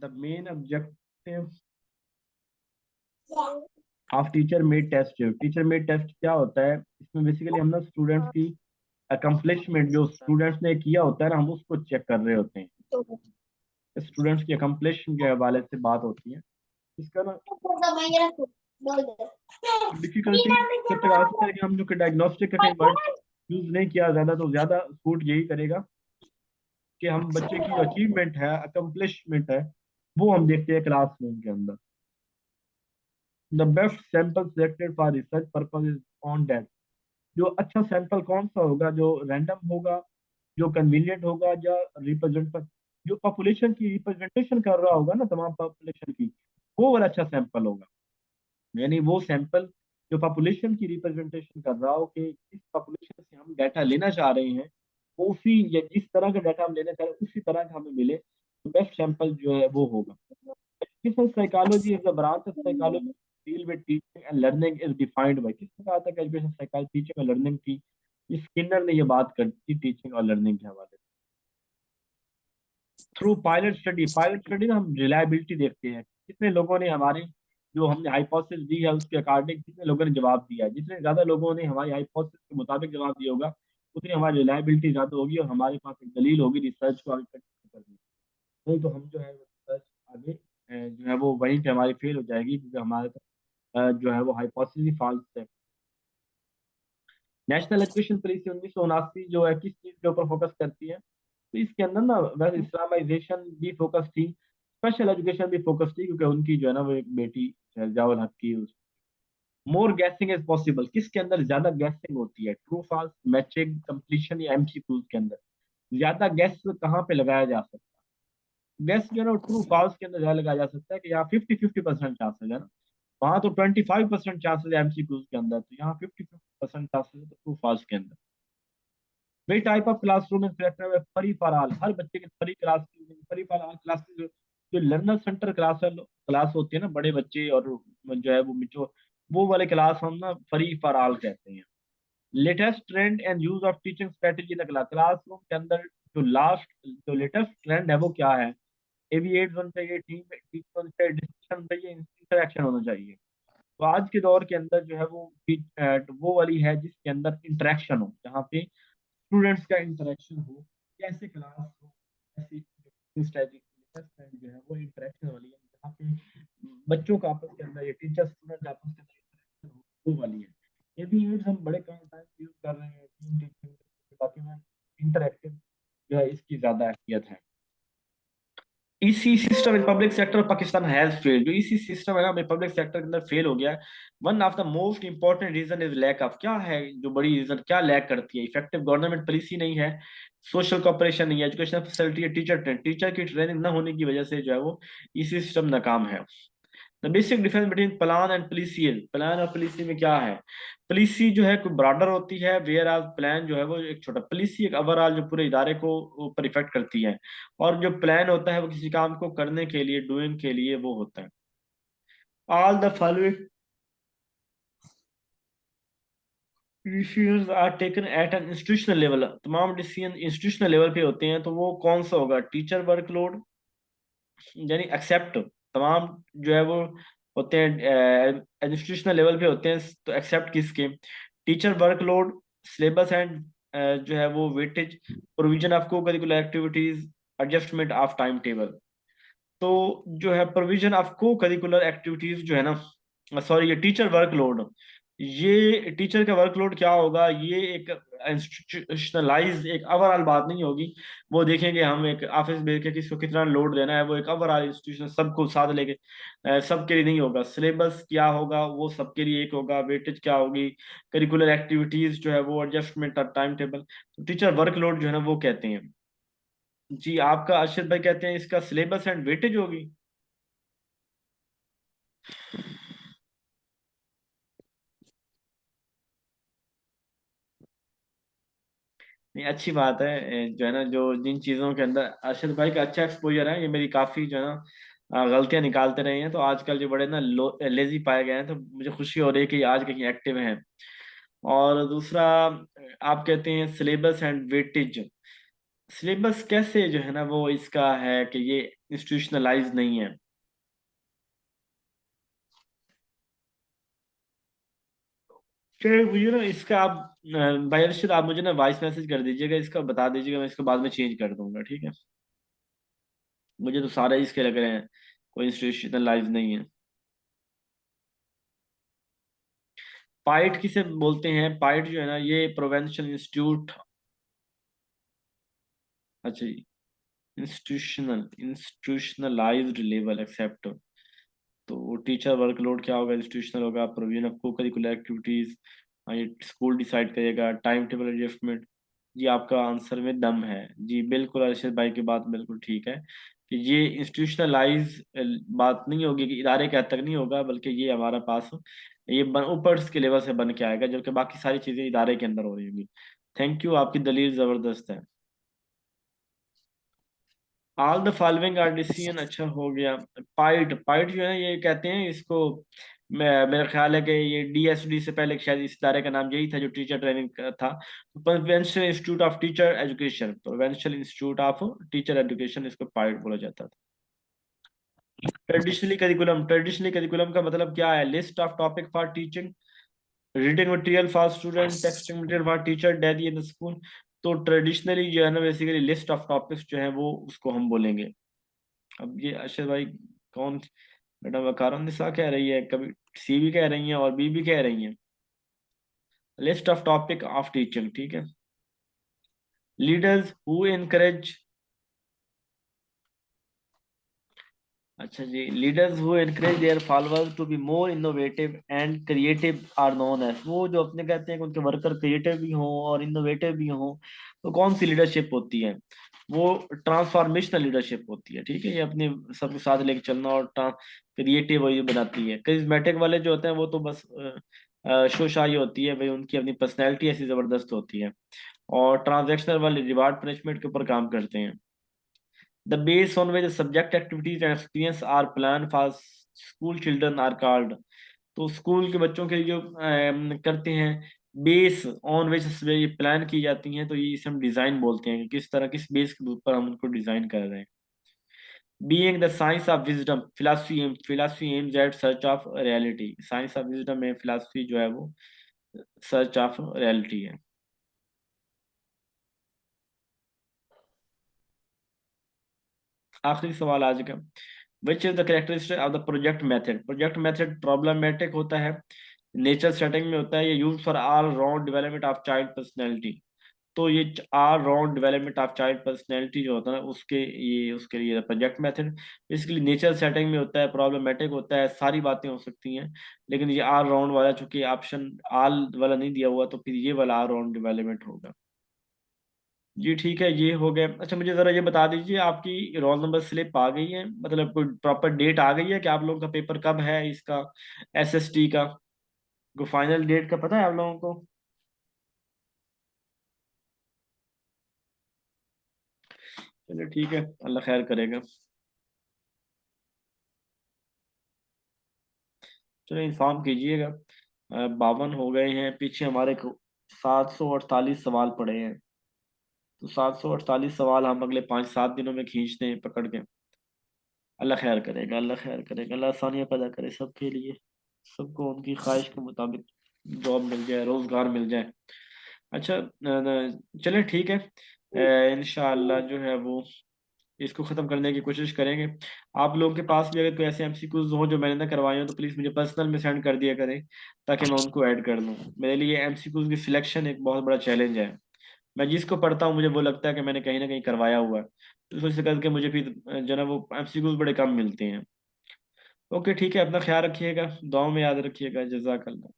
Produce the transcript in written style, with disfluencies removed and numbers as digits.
The main objective of teacher made test. Teacher made test क्या होता है, इसमें बेसिकली हम ना स्टूडेंट्स की अकम्पलिशमेंट, जो स्टूडेंट्स ने किया होता है ना, हम उसको चेक कर रहे होते हैं। स्टूडेंट्स की अकम्पलिशमेंट के हवाले से बात होती है। इसका ना डिफिकल्टी जब तक आ सकता है कि हम जो कि डायग्नोस्टिक का कहीं वर्ड यूज नहीं किया ज्यादा, तो ज्यादा सूट यही करेगा कि हम बच्चे की जो अचीवमेंट है, अकम्पलिशमेंट है, वो हम देखते हैं क्लासरूम के अंदर। The best sample selected for research purpose is on that. जो अच्छा सैंपल कौन सा होगा, जो रैंडम होगा, जो कन्वीनियंट होगा, या रिप्रेजेंट जो पॉपुलेशन की रिप्रेजेंटेशन कर रहा होगा ना, तमाम पॉपुलेशन की, वो वाला अच्छा सैंपल होगा। यानी वो सैंपल जो पॉपुलेशन की रिप्रेजेंटेशन कर रहा हो कि इस पॉपुलेशन से हम डाटा लेना चाह रहे हैं, वो उसी या जिस तरह का डाटा हम लेना चाह रहे हैं उसी तरह का हमें मिले, तो बेस्ट सैंपल जो है वो होगा। Educational psychology is the branch of psychology deal with teaching and learning is defined by. किसने कहा था कि एजुकेशन साइकोलॉजी टीचिंग और लर्निंग की, इस स्किनर ने ये बात कर दी टीचिंग और लर्निंग के हवाले से। थ्रू पायलट स्टडी ना हम रिलायबिलिटी देखते हैं, कितने लोगों ने हमारे जो हमने हाइपोथेसिस दी है उसके अकॉर्डिंग कितने लोगों ने जवाब दिया है। जितने ज्यादा लोगों ने हमारी हाइपोथेसिस के मुताबिक जवाब दिया होगा, उतनी हमारी रिलायबिलिटी ज्यादा होगी और हमारे पास एक दलील होगी रिसर्च को आगे कंटिन्यू करने की। नहीं तो हम जो है रिसर्च आगे जो है वो वहीं पे हमारी फेल हो जाएगी, क्योंकि हमारे जो है वो हाइपोथेसिस ही फॉल्स है। नेशनल एजुकेशन पॉलिसी 1979 जो है किस चीज के ऊपर फोकस करती है, तो इसके अंदर ना वैसे इस्लामाइजेशन भी फोकस थी, स्पेशल एजुकेशन भी फोकस थी, क्योंकि उनकी जो है ना वो एक बेटी जावल हक की। मोर गैसिंग इज पॉसिबल, किसके अंदर ज्यादा गैसिंग होती है, ट्रू फॉल्स, मैचिंग, कंप्लीशन या एमसीक्यूज के अंदर ज्यादा गैस कहाँ पे लगाया जा सकता है। गैस जो है ना ट्रू फॉल्स के अंदर ज्यादा लगाया जा सकता है कि यहाँ 50-50% चांसेस है ना, वहां तो 25% चांसेस है एमसीक्यूज के अंदर, तो यहाँ 50-50% चांसेस है ट्रू फॉल्स के अंदर। वे type of classroom in selected free for all, हर बच्चे की free class, free for all classes. जो लर्नर सेंटर क्लास होती है ना, बड़े बच्चे और जो है वो मिचो, वो वाले क्लास हम ना फ्री फॉर ऑल कहते हैं। Latest trend and use of teaching strategy in classroom के अंदर जो लेटेस्ट ट्रेंड है वो क्या है। एविएट होना चाहिए, टीम टीम होना चाहिए, डिस्कशन होना चाहिए, इंटरेक्शन होना चाहिए। तो आज के दौर के अंदर जो है वो वाली है जिसके अंदर इंटरेक्शन हो, जहाँ पे स्टूडेंट्स का इंटरेक्शन हो, कैसे क्लास हो, ऐसी स्ट्रेटजी जो है वो इंटरेक्शन वाली है, जहाँ पे बच्चों का आपस के अंदर, ये टीचर स्टूडेंट आपस के अंदर interaction हो, वो वाली है। ये भी यूज हम बड़े कम टाइम यूज कर रहे हैं टीम टीचिंग, बाकी में इंटरेक्टिव जो है इसकी ज्यादा अहमियत है। इसी system in public sector Pakistan has failed, जो इसी सिस्टम है ना हमें पब्लिक सेक्टर के अंदर फेल हो गया है। One of the most important reason is lack of, क्या है जो बड़ी रीजन क्या लैक करती है, इफेक्टिव गवर्नमेंट पॉलिसी नहीं है, सोशल कॉपरेशन नहीं है, एजुकेशन फैसिलिटी है, टीचर की ट्रेनिंग न होने की वजह से जो है वो इसी सिस्टम नाकाम है। The basic difference between plan and policy है, प्लान और पॉलिसी में क्या है। पॉलिसी जो है कोई ब्रॉडर होती है, वेयर आज प्लान जो है वो एक छोटा, पॉलिसी एक ओवरऑल जो पूरे इदारे को ऊपर इफेक्ट करती है, और जो प्लान होता है वो किसी काम को करने के लिए, डूइंग के लिए वो होता है। All the following decisions are taken at an institutional level, तमाम डिसीजन इंस्टीट्यूशनल लेवल पे होते हैं, तो वो कौन सा होगा। टीचर वर्कलोड, यानी एक्सेप्ट, तमाम जो है वो होते हैं इंस्टीट्यूशनल लेवल पे होते हैं, तो एक्सेप्ट किसके, टीचर वर्कलोड, सिलेबस एंड जो है वो weightage, provision of co curricular activities, adjustment of time table. तो जो है provision of co curricular activities जो है ना, सॉरी ये टीचर वर्कलोड, ये टीचर का वर्कलोड क्या होगा, ये एक इंस्टीट्यूशनलाइज एक ओवरऑल बात नहीं होगी। वो देखेंगे हम एक ऑफिस भेज के किसको कितना लोड देना है, वो एक ओवरऑल इंस्टीट्यूशन सबको साथ लेके सबके लिए नहीं होगा। सिलेबस क्या होगा वो सबके लिए एक होगा, वेटेज क्या होगी, करिकुलर एक्टिविटीज जो है वो, एडजस्टमेंट और टाइम टेबल। तो टीचर वर्कलोड जो है ना वो कहते हैं। जी आपका अर्शद भाई कहते हैं इसका सिलेबस एंड वेटेज होगी। नहीं अच्छी बात है, जो है ना जो जिन चीज़ों के अंदर अर्शद भाई का अच्छा एक्सपोजर है, ये मेरी काफ़ी जो है ना गलतियां निकालते रहे हैं, तो आजकल जो बड़े ना लेजी पाए गए हैं, तो मुझे खुशी हो रही है कि आज कहीं एक्टिव हैं। और दूसरा आप कहते हैं सिलेबस एंड वेटेज, सिलेबस कैसे जो है ना वो इसका है कि ये इंस्टीट्यूशनलाइज नहीं है। चलिए मुझे ना इसका आप भाई अर्शद, आप मुझे ना वॉइस मैसेज कर दीजिएगा, इसका बता दीजिएगा, मैं इसको बाद में चेंज कर दूंगा, ठीक है। मुझे तो सारे इसके लग रहे हैं, कोई इंस्टीट्यूशनलाइज नहीं है। पाइट किसे बोलते हैं? पाइट जो है ना ये प्रोवेंशनल इंस्टीट्यूट। अच्छा जी। Institutionalised level accept. तो टीचर वर्कलोड क्या होगा? इंस्टीट्यूशनल होगा। Provision of co curricular activities, ये स्कूल डिसाइड करेगा। Time table adjustment. जी आपका आंसर में दम है जी, बिल्कुल अरशद भाई की बात बिल्कुल ठीक है कि ये इंस्टीट्यूशनलाइज बात नहीं होगी, कि इदारे के हद तक नहीं होगा, बल्कि ये हमारा पास ये ऊपर के लेवल से बन के आएगा, जबकि बाकी सारी चीजें इदारे के अंदर हो रही होंगी। थैंक यू, आपकी दलील जबरदस्त है। All the following are decision, अच्छा हो गया। पाइट, पाइट जो है ना ये कहते हैं इसको, मेरा ख्याल है कि ये डीएसडी से पहले शायद इस इदारे का नाम यही था जो टीचर ट्रेनिंग का था। Provincial institute of teacher education, provincial institute of teacher education, इसको पाइट बोला जाता था। ट्रेडिशनली करिकुलम, ट्रेडिशनली करिकुलम का मतलब क्या है? List of topic for teaching, reading material for student, texting material for teacher, daily in school. तो ट्रेडिशनली जो है ना बेसिकली लिस्ट ऑफ टॉपिक्स जो है वो उसको हम बोलेंगे। अब ये अरशद भाई कौन, मैडम वकारुन निसा कह रही है, कभी सी भी कह रही हैं और बी भी कह रही हैं। List of topic of teaching, ठीक है। लीडर्स हु इनकरेज, अच्छा जी, leaders who encourage their followers to be more innovative and creative are known as, वो जो अपने कहते हैं कि उनके वर्कर क्रिएटिव भी हों और इनोवेटिव भी हों, तो कौन सी लीडरशिप होती है? वो ट्रांसफॉर्मेशनल लीडरशिप होती है, ठीक है। ये अपने सबके साथ लेके चलना, और क्रिएटिव वही बनाती है। करिज्मेटिक वाले जो होते हैं वो तो बस शोशाई होती है भाई, उनकी अपनी पर्सनैलिटी ऐसी जबरदस्त होती है। और ट्रांजेक्शनल वाले रिवार्ड पनिशमेंट के ऊपर काम करते हैं। The base on which the subject activities and experience are planned for school children are called, तो स्कूल के बच्चों के लिए जो करते हैं, बेस ऑन विच ये प्लान की जाती हैं, तो ये इसे हम डिजाइन बोलते हैं कि किस तरह किस बेस के ऊपर हम उनको डिजाइन कर रहे हैं। Being the science of wisdom, philosophy aims at search of reality, science of wisdom में फिलासफी जो है वो सर्च ऑफ रियलिटी है। आखिरी सवाल आज का, which is the characteristic of the project method? Project method problematic होता है, नेचर सेटिंग में होता है, ये use for all round development of child personality. तो ये all round development of child personality जो होता है ना उसके, ये उसके लिए project method basically nature setting में होता है, प्रॉब्लमेटिक होता है, सारी बातें हो सकती हैं, लेकिन ये ऑल राउंड वाला चूंकि ऑप्शन ऑल वाला नहीं दिया हुआ, तो फिर ये वाला ऑल राउंड डेवलपमेंट होगा। जी ठीक है, ये हो गया। अच्छा मुझे ज़रा ये बता दीजिए, आपकी रोल नंबर स्लिप आ गई है, मतलब कोई प्रॉपर डेट आ गई है कि आप लोगों का पेपर कब है इसका, एसएसटी का? को फाइनल डेट का पता है आप लोगों को? चलिए ठीक है, अल्लाह खैर करेगा। चलिए इन्फॉर्म कीजिएगा। 52 हो गए हैं, पीछे हमारे को 748 सवाल पड़े हैं। तो 748 सवाल हम अगले 5-7 दिनों में खींचते हैं पकड़ के। अल्लाह खैर करेगा, अल्लाह खैर करेगा, अल्लाह आसानियाँ पैदा करे सबके लिए, सबको उनकी ख्वाहिश के मुताबिक जॉब मिल जाए, रोजगार मिल जाए। अच्छा चलिए ठीक है, इंशाअल्लाह जो है वो इसको ख़त्म करने की कोशिश करेंगे। आप लोगों के पास भी अगर कोई ऐसे एमसीक्यूज हो जो मैंने ना करवाए हो, तो प्लीज़ मुझे पर्सनल में सेंड कर दिया करें, ताकि मैं उनको ऐड कर लूँ। मेरे लिए एमसीक्यूज की सिलेक्शन एक बहुत बड़ा चैलेंज है। मैं जिसको पढ़ता हूँ मुझे वो लगता है कि मैंने कहीं ना कहीं करवाया हुआ है, तो इस वजह से करके मुझे फिर जो है ना वो एमसीक्यूज बड़े कम मिलते हैं। ओके ठीक है, अपना ख्याल रखिएगा, दुआओं में याद रखिएगा, जज़ाकल्लाह।